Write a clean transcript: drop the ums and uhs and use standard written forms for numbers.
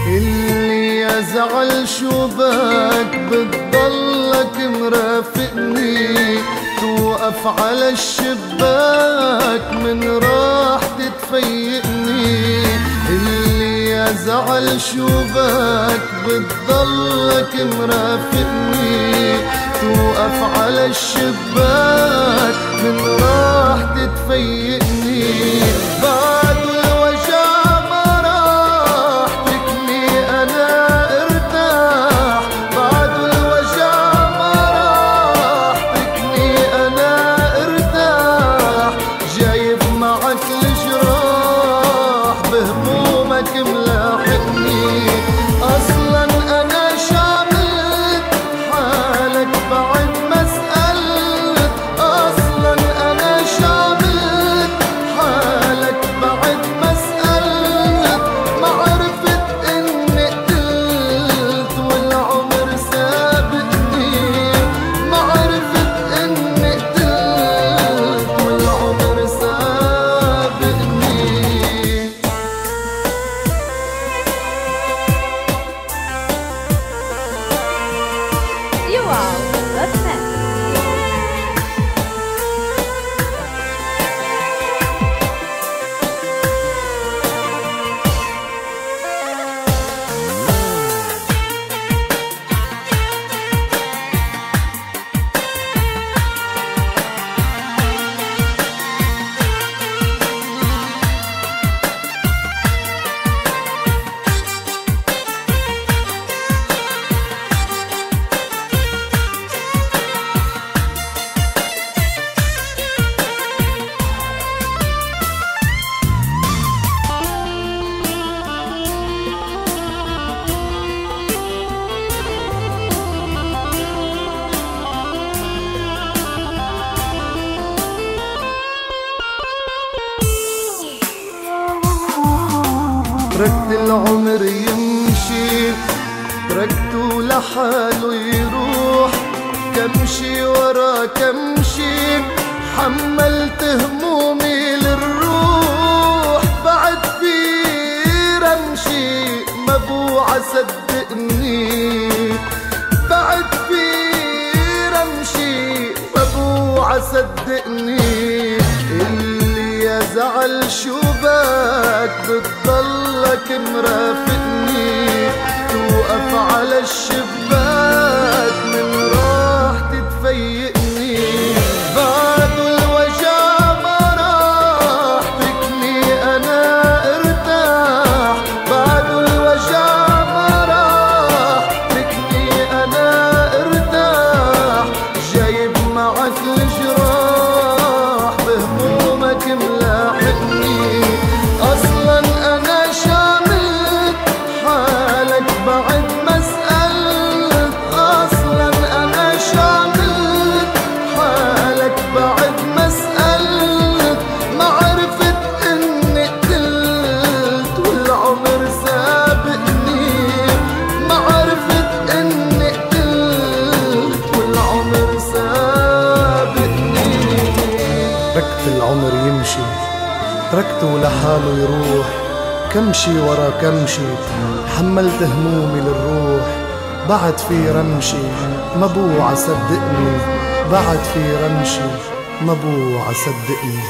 اللي يزعل شوبك بتضلك مرافقني، توقف على الشباك من راح تتفيقني. اللي يزعل شوبك بتضلك مرافقني، توقف على الشباك من راح تتفيقني. بعد الوجع ما راح تكني أنا ارتاح، بعد الوجع ما راح تكني أنا ارتاح. جايب معك الجراح بهمومك ملاحقني، أصلا أنا شعملت حالك بعد ما سألت، أصلا أنا شعملت حالك بعد ما سألت. ما عرفت إني قتلت والعمر سابقني، ما عرفت إني قتلت والعمر سابقني. You are listening. تركت العمر يمشي، تركته لحاله يروح، كمشي ورا كمشي حملت همومي للروح. بعد في رمشي مبوعة صدقني، بعد في رمشي مبوعة صدقني. اللي يزعل شوبك بتضلك مرافقني، توقف على الشباك من راح تتفيقني. بعد الوجع ما راح تكني أنا ارتاح، بعد الوجع ما راح تكني أنا ارتاح. جايب معك الجراح بهمومك ملاحقني، أصلا أنا شاملت حالك بعد ما سألت، أصلا أنا شاملت حالك بعد ما سألت. ما عرفت إني قتلت والعمر سابقني، ما عرفت إني قتلت والعمر سابقني. تركت العمر يمشي، تركته لحاله يروح، كمشي ورا كمشي حملت همومي للروح. بعد في رمشي مبوعة صدقني، بعد في رمشي مبوعة صدقني.